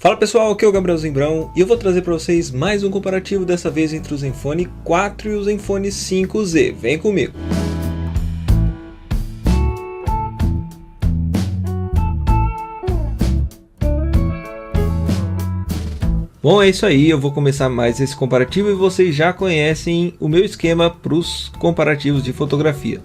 Fala pessoal, aqui é o Gabriel Zembrão e eu vou trazer para vocês mais um comparativo, dessa vez entre o Zenfone 4 e o Zenfone 5Z. Vem comigo! Bom, é isso aí, eu vou começar mais esse comparativo e vocês já conhecem o meu esquema para os comparativos de fotografia.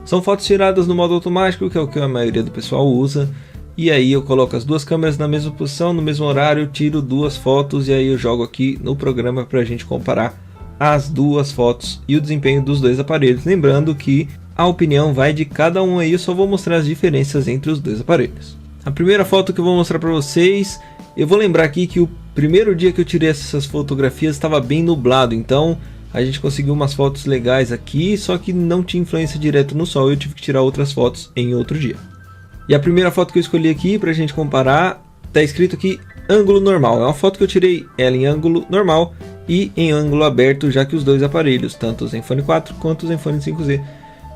São fotos tiradas no modo automático, que é o que a maioria do pessoal usa. E aí eu coloco as duas câmeras na mesma posição, no mesmo horário, tiro duas fotos e aí eu jogo aqui no programa para a gente comparar as duas fotos e o desempenho dos dois aparelhos. Lembrando que a opinião vai de cada um aí, eu só vou mostrar as diferenças entre os dois aparelhos. A primeira foto que eu vou mostrar para vocês, eu vou lembrar aqui que o primeiro dia que eu tirei essas fotografias estava bem nublado, então a gente conseguiu umas fotos legais aqui, só que não tinha influência direto no sol, eu tive que tirar outras fotos em outro dia. E a primeira foto que eu escolhi aqui pra gente comparar, tá escrito aqui ângulo normal. É uma foto que eu tirei ela em ângulo normal e em ângulo aberto, já que os dois aparelhos, tanto o Zenfone 4 quanto o Zenfone 5Z,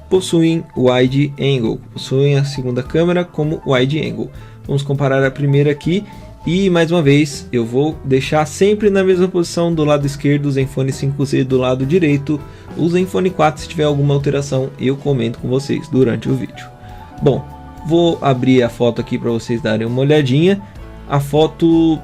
possuem wide angle, possuem a segunda câmera como wide angle. Vamos comparar a primeira aqui e mais uma vez eu vou deixar sempre na mesma posição, do lado esquerdo o Zenfone 5Z, do lado direito o Zenfone 4. Se tiver alguma alteração eu comento com vocês durante o vídeo. Bom, vou abrir a foto aqui para vocês darem uma olhadinha. A foto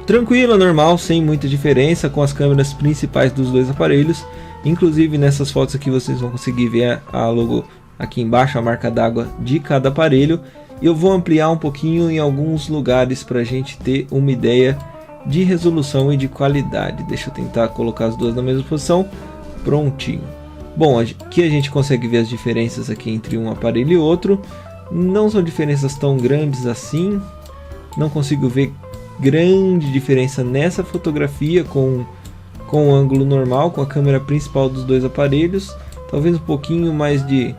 tranquila, normal, sem muita diferença, com as câmeras principais dos dois aparelhos. Inclusive nessas fotos aqui vocês vão conseguir ver a logo aqui embaixo, a marca d'água de cada aparelho. Eu vou ampliar um pouquinho em alguns lugares para a gente ter uma ideia de resolução e de qualidade. Deixa eu tentar colocar as duas na mesma posição. Prontinho. Bom, aqui a gente consegue ver as diferenças aqui entre um aparelho e outro. Não são diferenças tão grandes assim, não consigo ver grande diferença nessa fotografia com o ângulo normal, com a câmera principal dos dois aparelhos. Talvez um pouquinho mais de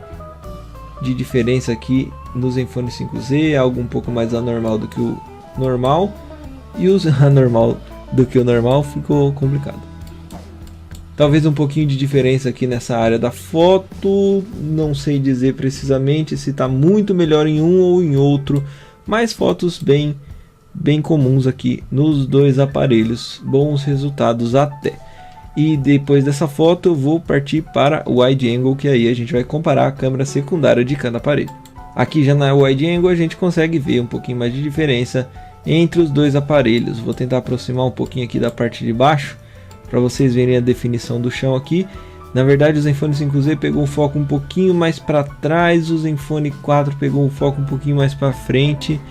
diferença aqui no Zenfone 5Z, algo um pouco mais anormal do que o normal, e o anormal do que o normal ficou complicado. Talvez um pouquinho de diferença aqui nessa área da foto, não sei dizer precisamente se está muito melhor em um ou em outro, mas fotos bem comuns aqui nos dois aparelhos, bons resultados até. E depois dessa foto eu vou partir para o wide angle, que aí a gente vai comparar a câmera secundária de cada aparelho. Aqui já na wide angle a gente consegue ver um pouquinho mais de diferença entre os dois aparelhos. Vou tentar aproximar um pouquinho aqui da parte de baixo, para vocês verem a definição do chão aqui. Na verdade o Zenfone 5Z pegou o foco um pouquinho mais para trás, o Zenfone 4 pegou o foco um pouquinho mais para frente,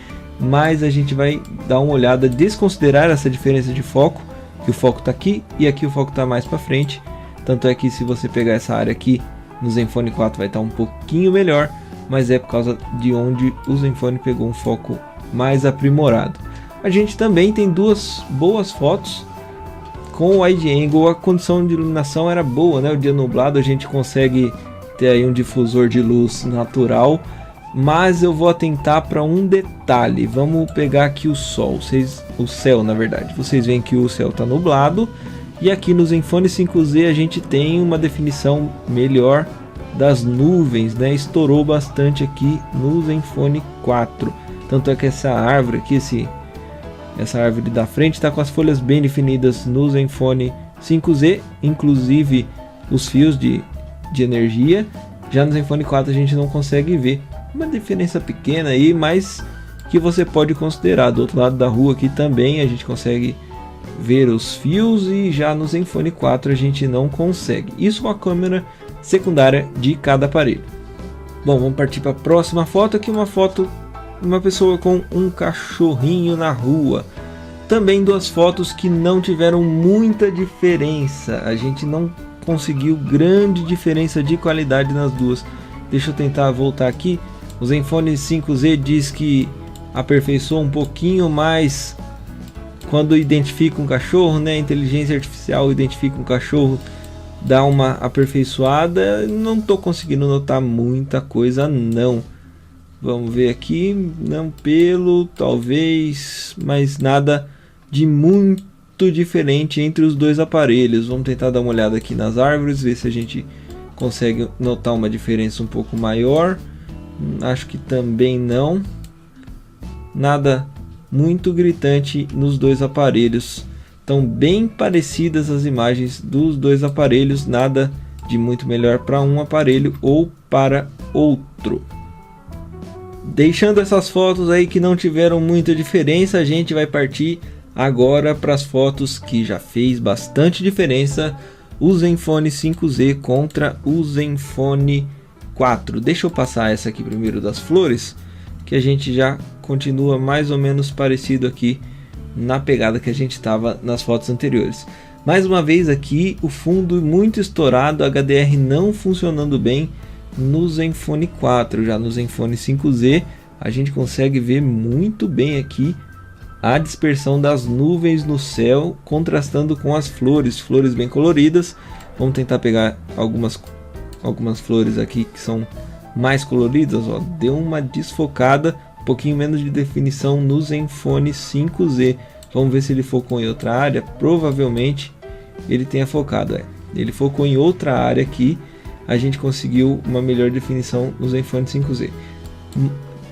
mas a gente vai dar uma olhada, desconsiderar essa diferença de foco, que o foco está aqui e aqui o foco está mais para frente. Tanto é que se você pegar essa área aqui no Zenfone 4 vai estar um pouquinho melhor, mas é por causa de onde o Zenfone pegou um foco mais aprimorado. A gente também tem duas boas fotos com o wide angle, a condição de iluminação era boa, né? O dia nublado a gente consegue ter aí um difusor de luz natural, mas eu vou atentar para um detalhe. Vamos pegar aqui o sol, o céu na verdade. Vocês veem que o céu está nublado e aqui no Zenfone 5Z a gente tem uma definição melhor das nuvens, né? Estourou bastante aqui no Zenfone 4. Tanto é que essa árvore aqui, essa árvore da frente está com as folhas bem definidas no Zenfone 5Z, inclusive os fios de energia. Já no Zenfone 4 a gente não consegue ver, uma diferença pequena aí, mas que você pode considerar. Do outro lado da rua aqui também a gente consegue ver os fios, e já no Zenfone 4 a gente não consegue. Isso com a câmera secundária de cada aparelho. Bom, vamos partir para a próxima foto. Aqui uma foto de uma pessoa com um cachorrinho na rua. Também duas fotos que não tiveram muita diferença, a gente não conseguiu grande diferença de qualidade nas duas. Deixa eu tentar voltar aqui. O Zenfone 5Z diz que aperfeiçoou um pouquinho mais quando identifica um cachorro, né? A inteligência artificial identifica um cachorro, dá uma aperfeiçoada. Não estou conseguindo notar muita coisa não. Vamos ver aqui, não pelo, talvez, mas nada de muito diferente entre os dois aparelhos. Vamos tentar dar uma olhada aqui nas árvores, ver se a gente consegue notar uma diferença um pouco maior. Acho que também não. Nada muito gritante nos dois aparelhos. Estão bem parecidas as imagens dos dois aparelhos, nada de muito melhor para um aparelho ou para outro. Deixando essas fotos aí que não tiveram muita diferença, a gente vai partir agora para as fotos que já fez bastante diferença, o Zenfone 5Z contra o Zenfone 4. Deixa eu passar essa aqui primeiro das flores, que a gente já continua mais ou menos parecido aqui na pegada que a gente estava nas fotos anteriores. Mais uma vez aqui o fundo muito estourado, HDR não funcionando bem no Zenfone 4. Já no Zenfone 5Z a gente consegue ver muito bem aqui a dispersão das nuvens no céu, contrastando com as flores bem coloridas. Vamos tentar pegar algumas flores aqui que são mais coloridas, ó. Deu uma desfocada, um pouquinho menos de definição no Zenfone 5Z. Vamos ver se ele focou em outra área. Provavelmente ele tenha focado, ele focou em outra área aqui. A gente conseguiu uma melhor definição no Zenfone 5Z.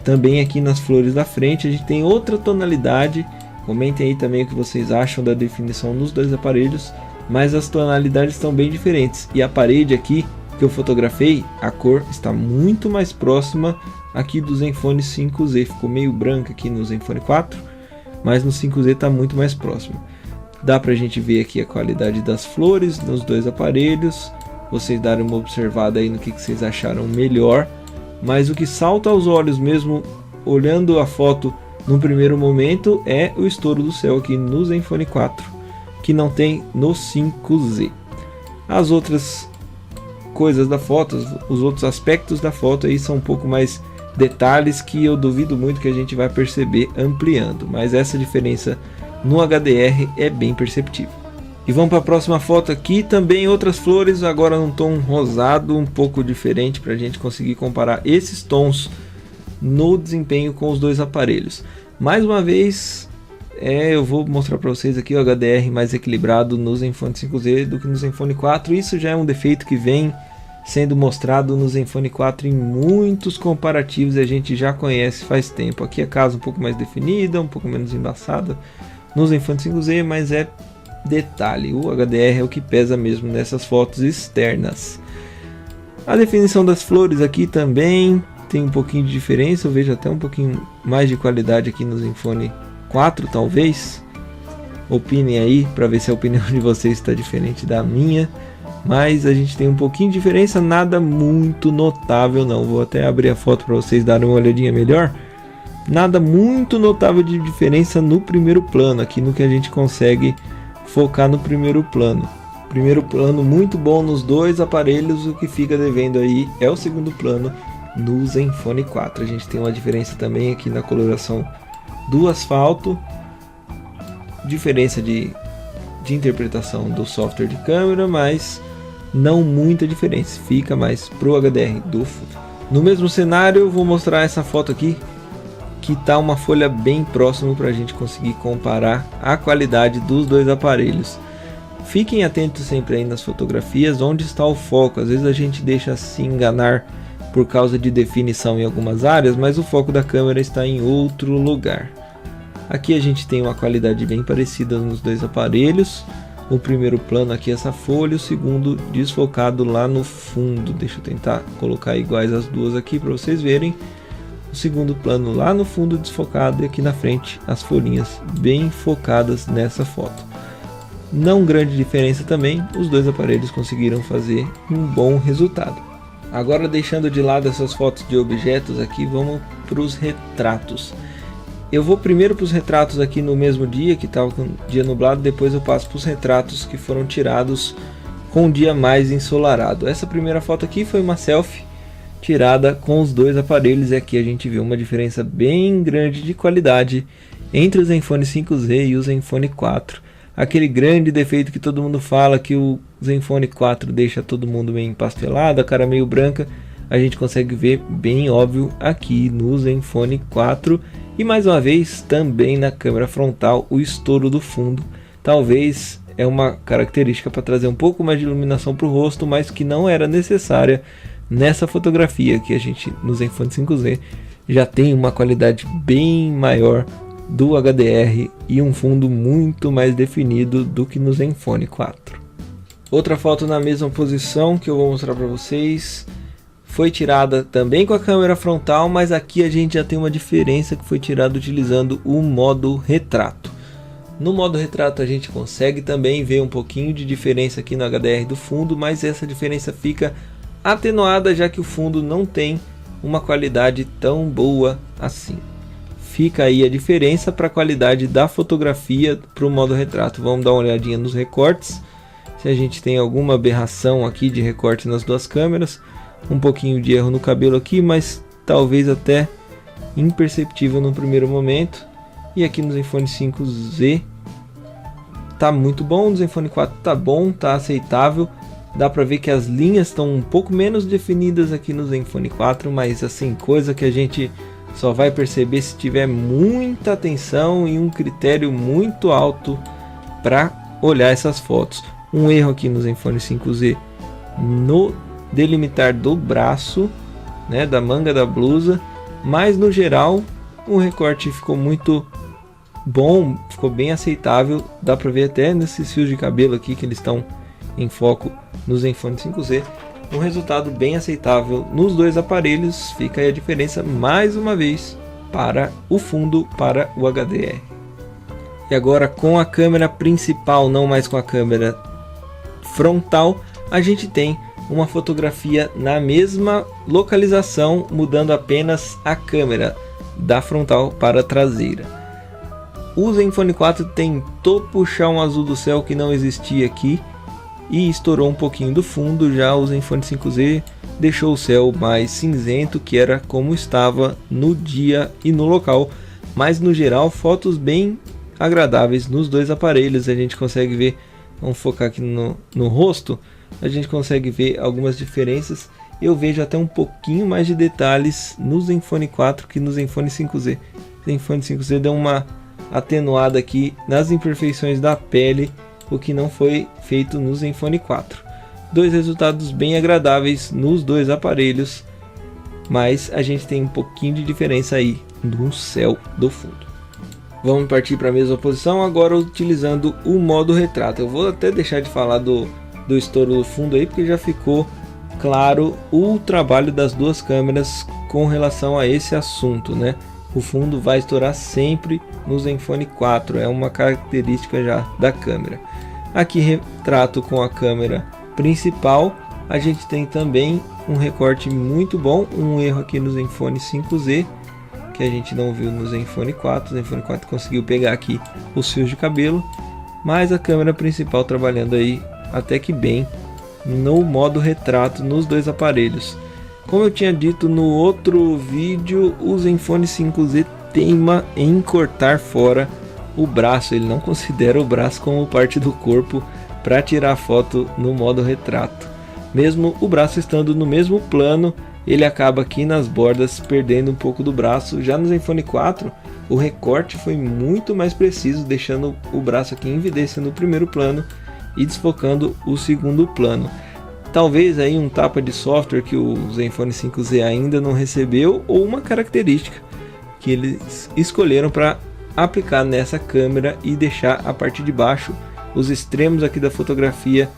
Também aqui nas flores da frente a gente tem outra tonalidade. Comentem aí também o que vocês acham da definição nos dois aparelhos, mas as tonalidades estão bem diferentes. E a parede aqui que eu fotografei, a cor está muito mais próxima aqui do Zenfone 5Z. Ficou meio branca aqui no Zenfone 4, mas no 5Z está muito mais próximo. Dá pra gente ver aqui a qualidade das flores nos dois aparelhos. Vocês darem uma observada aí no que vocês acharam melhor. Mas o que salta aos olhos mesmo, olhando a foto no primeiro momento, é o estouro do céu aqui no Zenfone 4, que não tem no 5Z. As outras coisas da foto, os outros aspectos da foto aí são um pouco mais detalhes que eu duvido muito que a gente vai perceber ampliando, mas essa diferença no HDR é bem perceptível. E vamos para a próxima foto aqui, também outras flores, agora num tom rosado, um pouco diferente, para a gente conseguir comparar esses tons no desempenho com os dois aparelhos. Mais uma vez, eu vou mostrar para vocês aqui o HDR mais equilibrado no Zenfone 5Z do que no Zenfone 4. Isso já é um defeito que vem sendo mostrado no Zenfone 4 em muitos comparativos e a gente já conhece faz tempo. Aqui a casa um pouco mais definida, um pouco menos embaçada no Zenfone 5Z, mas é detalhe, o HDR é o que pesa mesmo nessas fotos externas. A definição das flores aqui também tem um pouquinho de diferença, eu vejo até um pouquinho mais de qualidade aqui no Zenfone 4, talvez. Opinem aí para ver se a opinião de vocês está diferente da minha, mas a gente tem um pouquinho de diferença, nada muito notável não. Vou até abrir a foto para vocês darem uma olhadinha melhor. Nada muito notável de diferença no primeiro plano, aqui no que a gente consegue focar no primeiro plano. Primeiro plano muito bom nos dois aparelhos, o que fica devendo aí é o segundo plano no Zenfone 4. A gente tem uma diferença também aqui na coloração do asfalto, diferença de interpretação do software de câmera, mas não muita diferença, fica mais pro HDR do fundo. No mesmo cenário eu vou mostrar essa foto aqui, que tá uma folha bem próximo para a gente conseguir comparar a qualidade dos dois aparelhos. Fiquem atentos sempre aí nas fotografias onde está o foco. Às vezes a gente deixa se enganar por causa de definição em algumas áreas, mas o foco da câmera está em outro lugar. Aqui a gente tem uma qualidade bem parecida nos dois aparelhos. O primeiro plano aqui essa folha, o segundo desfocado lá no fundo. Deixa eu tentar colocar iguais as duas aqui para vocês verem. O segundo plano lá no fundo desfocado e aqui na frente as folhinhas bem focadas nessa foto. Não grande diferença também, os dois aparelhos conseguiram fazer um bom resultado. Agora, deixando de lado essas fotos de objetos aqui, vamos para os retratos. Eu vou primeiro para os retratos aqui no mesmo dia, que estava com dia nublado, depois eu passo para os retratos que foram tirados com um dia mais ensolarado. Essa primeira foto aqui foi uma selfie tirada com os dois aparelhos, e aqui a gente vê uma diferença bem grande de qualidade entre o Zenfone 5Z e o Zenfone 4. Aquele grande defeito que todo mundo fala, que o Zenfone 4 deixa todo mundo meio empastelado, a cara meio branca, a gente consegue ver bem óbvio aqui no Zenfone 4. E mais uma vez também na câmera frontal o estouro do fundo. Talvez é uma característica para trazer um pouco mais de iluminação para o rosto, mas que não era necessária nessa fotografia, que a gente no Zenfone 5Z já tem uma qualidade bem maior do HDR e um fundo muito mais definido do que no Zenfone 4. Outra foto na mesma posição que eu vou mostrar para vocês foi tirada também com a câmera frontal, mas aqui a gente já tem uma diferença, que foi tirada utilizando o modo retrato. No modo retrato a gente consegue também ver um pouquinho de diferença aqui no HDR do fundo, mas essa diferença fica atenuada, já que o fundo não tem uma qualidade tão boa assim. Fica aí a diferença para a qualidade da fotografia para o modo retrato. Vamos dar uma olhadinha nos recortes, se a gente tem alguma aberração aqui de recorte nas duas câmeras. Um pouquinho de erro no cabelo aqui, mas talvez até imperceptível no primeiro momento. E aqui no Zenfone 5Z tá muito bom, no Zenfone 4 tá bom, tá aceitável. Dá para ver que as linhas estão um pouco menos definidas aqui no Zenfone 4, mas assim, coisa que a gente só vai perceber se tiver muita atenção e um critério muito alto para olhar essas fotos. Um erro aqui no Zenfone 5Z no delimitar do braço, né, da manga da blusa, mas no geral o recorte ficou muito bom, ficou bem aceitável. Dá para ver até nesses fios de cabelo aqui que eles estão em foco no Zenfone 5Z, um resultado bem aceitável nos dois aparelhos. Fica aí a diferença mais uma vez para o fundo, para o HDR. E agora com a câmera principal, não mais com a câmera frontal, a gente tem uma fotografia na mesma localização, mudando apenas a câmera da frontal para a traseira. O Zenfone 4 tentou puxar um azul do céu que não existia aqui e estourou um pouquinho do fundo. Já o Zenfone 5Z deixou o céu mais cinzento, que era como estava no dia e no local, mas no geral fotos bem agradáveis nos dois aparelhos. A gente consegue ver, vamos focar aqui no rosto, a gente consegue ver algumas diferenças. Eu vejo até um pouquinho mais de detalhes no Zenfone 4 que no Zenfone 5Z. O Zenfone 5Z deu uma atenuada aqui nas imperfeições da pele, o que não foi feito no Zenfone 4. Dois resultados bem agradáveis nos dois aparelhos, mas a gente tem um pouquinho de diferença aí no céu do fundo. Vamos partir para a mesma posição agora utilizando o modo retrato. Eu vou até deixar de falar do estouro do fundo aí, porque já ficou claro o trabalho das duas câmeras com relação a esse assunto, né? O fundo vai estourar sempre no Zenfone 4, é uma característica já da câmera. Aqui retrato com a câmera principal, a gente tem também um recorte muito bom, um erro aqui no Zenfone 5Z, que a gente não viu no Zenfone 4. O Zenfone 4 conseguiu pegar aqui os fios de cabelo, mas a câmera principal trabalhando aí até que bem no modo retrato nos dois aparelhos. Como eu tinha dito no outro vídeo, o Zenfone 5Z teima em cortar fora o braço. Ele não considera o braço como parte do corpo para tirar foto no modo retrato. Mesmo o braço estando no mesmo plano, ele acaba aqui nas bordas perdendo um pouco do braço. Já no Zenfone 4, o recorte foi muito mais preciso, deixando o braço aqui em evidência no primeiro plano e desfocando o segundo plano. Talvez aí um tapa de software que o Zenfone 5Z ainda não recebeu, ou uma característica que eles escolheram para aplicar nessa câmera e deixar a parte de baixo, os extremos aqui da fotografia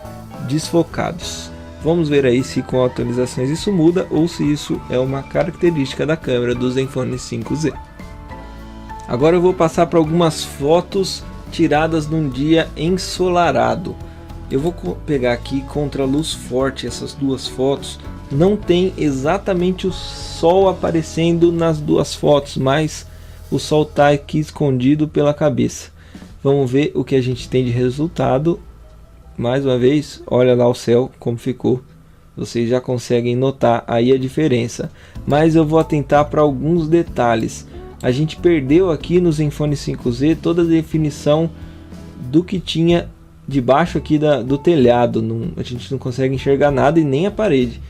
desfocados. Vamos ver aí se com atualizações isso muda ou se isso é uma característica da câmera do Zenfone 5Z. Agora eu vou passar para algumas fotos tiradas num dia ensolarado. Eu vou pegar aqui contra luz forte essas duas fotos. Não tem exatamente o sol aparecendo nas duas fotos, mas o sol está aqui escondido pela cabeça. Vamos ver o que a gente tem de resultado. Mais uma vez, olha lá o céu como ficou. Vocês já conseguem notar aí a diferença. Mas eu vou atentar para alguns detalhes. A gente perdeu aqui no Zenfone 5Z toda a definição do que tinha debaixo aqui do telhado. A gente não consegue enxergar nada e nem a parede.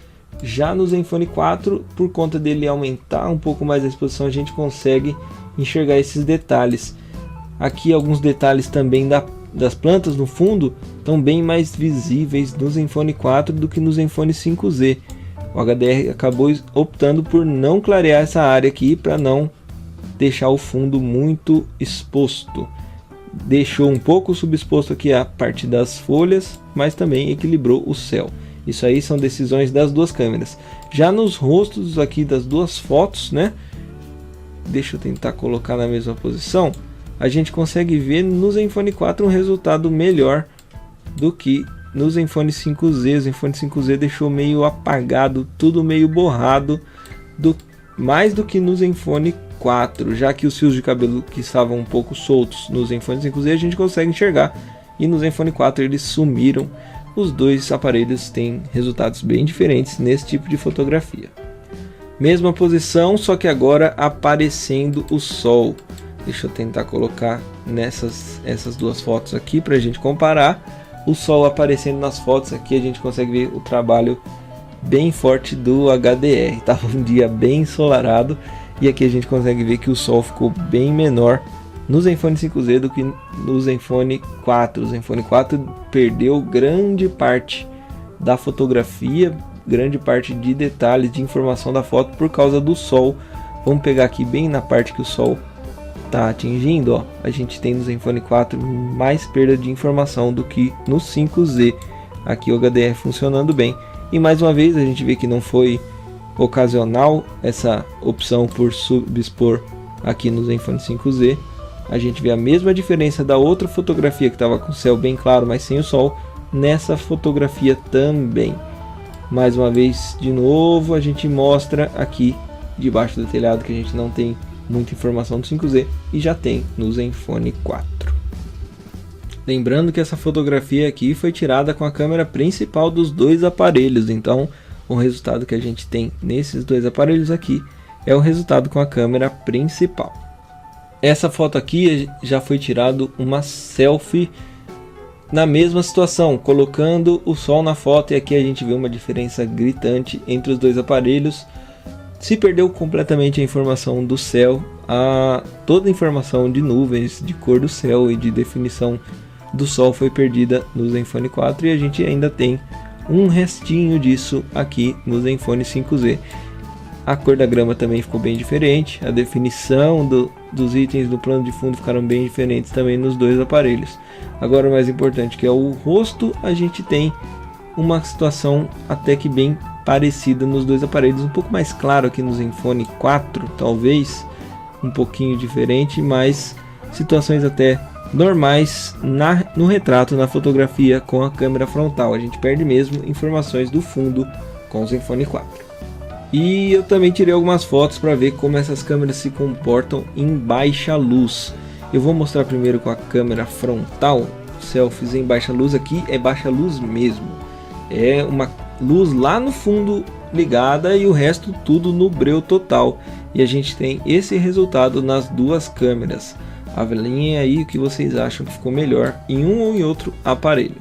Já no Zenfone 4, por conta dele aumentar um pouco mais a exposição, a gente consegue enxergar esses detalhes. Aqui alguns detalhes também das plantas no fundo estão bem mais visíveis no Zenfone 4 do que no Zenfone 5Z. O HDR acabou optando por não clarear essa área aqui para não deixar o fundo muito exposto. Deixou um pouco subexposto aqui a parte das folhas, mas também equilibrou o céu. Isso aí são decisões das duas câmeras. Já nos rostos aqui das duas fotos, né? Deixa eu tentar colocar na mesma posição. A gente consegue ver no Zenfone 4 um resultado melhor do que no Zenfone 5Z. O Zenfone 5Z deixou meio apagado, tudo meio borrado, mais do que no Zenfone 4, já que os fios de cabelo que estavam um pouco soltos no Zenfone 5Z a gente consegue enxergar, e no Zenfone 4 eles sumiram. Os dois aparelhos têm resultados bem diferentes nesse tipo de fotografia. Mesma posição, só que agora aparecendo o sol. Deixa eu tentar colocar essas duas fotos aqui para a gente comparar. O sol aparecendo nas fotos aqui, a gente consegue ver o trabalho bem forte do HDR. Estava um dia bem ensolarado e aqui a gente consegue ver que o sol ficou bem menor no Zenfone 5Z do que no Zenfone 4. O Zenfone 4 perdeu grande parte da fotografia, grande parte de detalhes, de informação da foto por causa do sol. Vamos pegar aqui bem na parte que o sol está atingindo, ó. A gente tem no Zenfone 4 mais perda de informação do que no 5Z. Aqui o HDR funcionando bem. E mais uma vez a gente vê que não foi ocasional essa opção por subexpor aqui no Zenfone 5Z. A gente vê a mesma diferença da outra fotografia que estava com o céu bem claro, mas sem o sol, nessa fotografia também. Mais uma vez, de novo, a gente mostra aqui debaixo do telhado que a gente não tem muita informação do 5Z e já tem no Zenfone 4. Lembrando que essa fotografia aqui foi tirada com a câmera principal dos dois aparelhos, então o resultado que a gente tem nesses dois aparelhos aqui é o resultado com a câmera principal. Essa foto aqui já foi tirado uma selfie na mesma situação, colocando o sol na foto, e aqui a gente vê uma diferença gritante entre os dois aparelhos. Se perdeu completamente a informação do céu, toda a informação de nuvens, de cor do céu e de definição do sol foi perdida no Zenfone 4, e a gente ainda tem um restinho disso aqui no Zenfone 5Z. A cor da grama também ficou bem diferente, a definição dos itens do plano de fundo ficaram bem diferentes também nos dois aparelhos. Agora o mais importante, que é o rosto, a gente tem uma situação até que bem parecida nos dois aparelhos, um pouco mais claro aqui no Zenfone 4, talvez um pouquinho diferente, mas situações até normais no retrato, na fotografia com a câmera frontal. A gente perde mesmo informações do fundo com o Zenfone 4. E eu também tirei algumas fotos para ver como essas câmeras se comportam em baixa luz. Eu vou mostrar primeiro com a câmera frontal, selfies em baixa luz. Aqui é baixa luz mesmo, é uma luz lá no fundo ligada e o resto tudo no breu total. E a gente tem esse resultado nas duas câmeras. Avaliem aí o que vocês acham que ficou melhor em um ou em outro aparelho.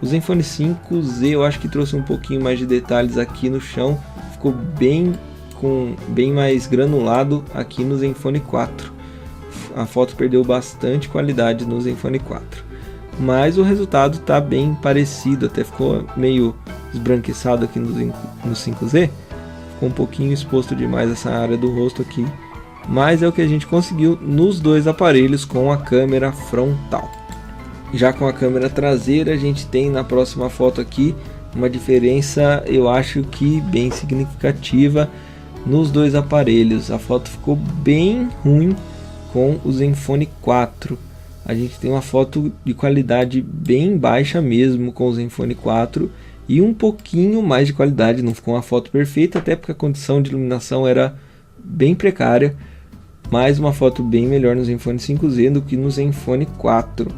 O Zenfone 5Z eu acho que trouxe um pouquinho mais de detalhes aqui no chão, ficou bem mais granulado aqui no Zenfone 4. A foto perdeu bastante qualidade no Zenfone 4, mas o resultado está bem parecido, até ficou meio esbranquiçado aqui no 5Z, ficou um pouquinho exposto demais essa área do rosto aqui, mas é o que a gente conseguiu nos dois aparelhos com a câmera frontal. Já com a câmera traseira, a gente tem na próxima foto aqui uma diferença, eu acho que bem significativa nos dois aparelhos. A foto ficou bem ruim com o Zenfone 4. A gente tem uma foto de qualidade bem baixa mesmo com o Zenfone 4 e um pouquinho mais de qualidade. Não ficou uma foto perfeita, até porque a condição de iluminação era bem precária, mas uma foto bem melhor no Zenfone 5Z do que no Zenfone 4.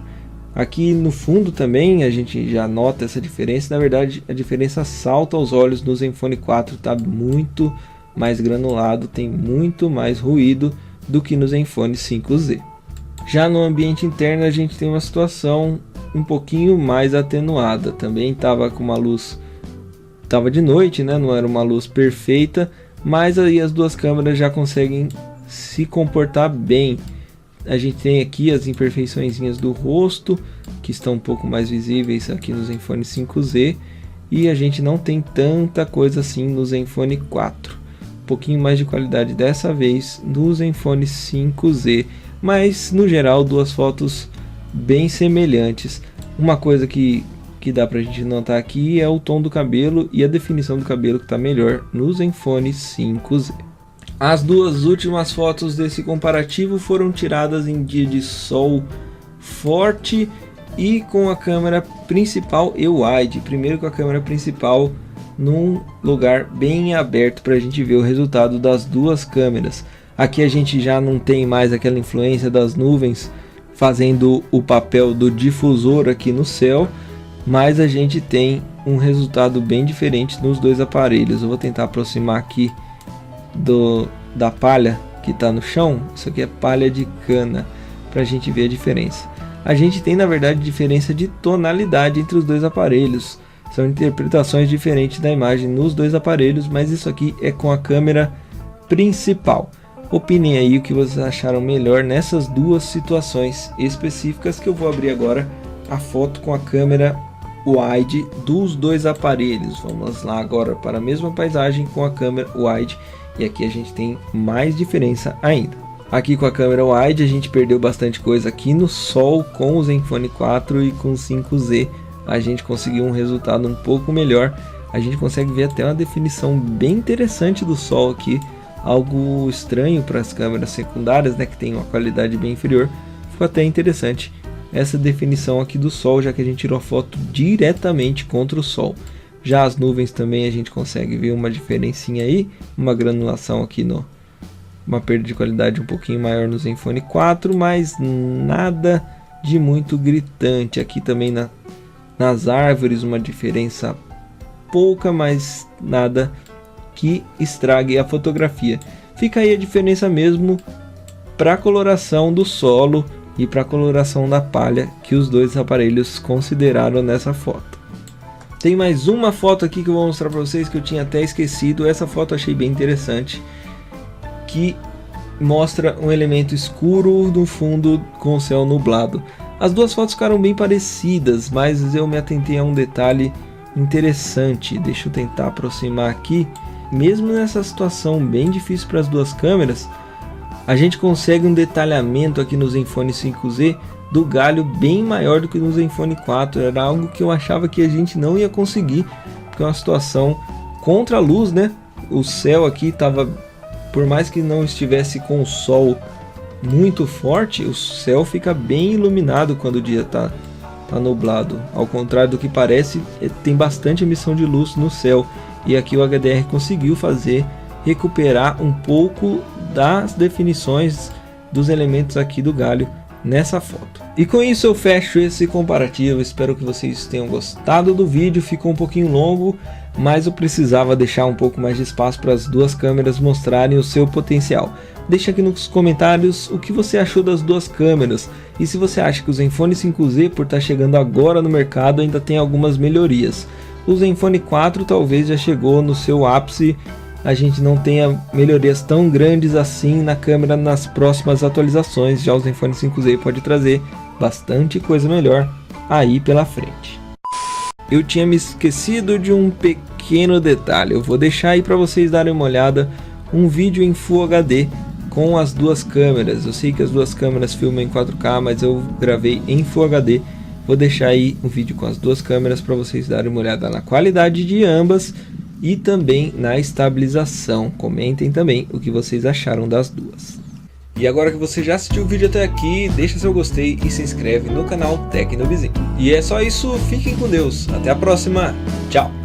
Aqui no fundo também a gente já nota essa diferença. Na verdade, a diferença salta aos olhos. No Zenfone 4 está muito mais granulado, tem muito mais ruído do que no Zenfone 5Z. Já no ambiente interno a gente tem uma situação um pouquinho mais atenuada. Também estava com uma luz, estava de noite, né? Não era uma luz perfeita, mas aí as duas câmeras já conseguem se comportar bem. A gente tem aqui as imperfeiçõezinhas do rosto, que estão um pouco mais visíveis aqui no Zenfone 5Z, e a gente não tem tanta coisa assim no Zenfone 4. pouquinho mais de qualidade dessa vez no Zenfone 5Z, mas no geral duas fotos bem semelhantes. Uma coisa que dá pra gente notar aqui é o tom do cabelo e a definição do cabelo que está melhor no Zenfone 5Z. As duas últimas fotos desse comparativo foram tiradas em dia de sol forte e com a câmera principal e wide. Primeiro com a câmera principal num lugar bem aberto para a gente ver o resultado das duas câmeras. Aqui a gente já não tem mais aquela influência das nuvens fazendo o papel do difusor aqui no céu, mas a gente tem um resultado bem diferente nos dois aparelhos. Eu vou tentar aproximar aqui da palha que está no chão. Isso aqui é palha de cana, para a gente ver a diferença. A gente tem na verdade diferença de tonalidade entre os dois aparelhos. São interpretações diferentes da imagem nos dois aparelhos, mas isso aqui é com a câmera principal. Opinem aí o que vocês acharam melhor nessas duas situações específicas, que eu vou abrir agora a foto com a câmera wide dos dois aparelhos. Vamos lá agora para a mesma paisagem com a câmera wide, e aqui a gente tem mais diferença ainda. Aqui com a câmera wide a gente perdeu bastante coisa aqui no sol. Com o Zenfone 4 e com o 5Z a gente conseguiu um resultado um pouco melhor. A gente consegue ver até uma definição bem interessante do sol aqui, algo estranho para as câmeras secundárias, né, que tem uma qualidade bem inferior. Ficou até interessante essa definição aqui do sol, já que a gente tirou a foto diretamente contra o sol. Já as nuvens também a gente consegue ver uma diferencinha aí, uma granulação aqui, uma perda de qualidade um pouquinho maior no Zenfone 4, mas nada de muito gritante. Aqui também nas árvores uma diferença pouca, mas nada que estrague a fotografia. Fica aí a diferença mesmo para a coloração do solo e para a coloração da palha que os dois aparelhos consideraram nessa foto. Tem mais uma foto aqui que eu vou mostrar para vocês que eu tinha até esquecido. Essa foto eu achei bem interessante, que mostra um elemento escuro no fundo com o céu nublado. As duas fotos ficaram bem parecidas, mas eu me atentei a um detalhe interessante. Deixa eu tentar aproximar aqui. Mesmo nessa situação bem difícil para as duas câmeras, a gente consegue um detalhamento aqui no Zenfone 5Z do galho bem maior do que no Zenfone 4. Era algo que eu achava que a gente não ia conseguir, porque é uma situação contra a luz, né? O céu aqui estava, por mais que não estivesse com o sol muito forte, o céu fica bem iluminado quando o dia está nublado. Ao contrário do que parece, tem bastante emissão de luz no céu. E aqui o HDR conseguiu recuperar um pouco das definições dos elementos aqui do galho nessa foto. E com isso eu fecho esse comparativo. Espero que vocês tenham gostado do vídeo. Ficou um pouquinho longo, mas eu precisava deixar um pouco mais de espaço para as duas câmeras mostrarem o seu potencial. Deixa aqui nos comentários o que você achou das duas câmeras, e se você acha que o Zenfone 5Z, por estar chegando agora no mercado, ainda tem algumas melhorias. O Zenfone 4 talvez já chegou no seu ápice, a gente não tenha melhorias tão grandes assim na câmera nas próximas atualizações. Já o Zenfone 5Z pode trazer bastante coisa melhor aí pela frente. Eu tinha me esquecido de um pequeno detalhe, eu vou deixar aí para vocês darem uma olhada, um vídeo em Full HD com as duas câmeras. Eu sei que as duas câmeras filmam em 4K, mas eu gravei em Full HD. Vou deixar aí um vídeo com as duas câmeras para vocês darem uma olhada na qualidade de ambas e também na estabilização. Comentem também o que vocês acharam das duas. E agora que você já assistiu o vídeo até aqui, deixa seu gostei e se inscreve no canal Tecnobizinho. E é só isso, fiquem com Deus, até a próxima, tchau!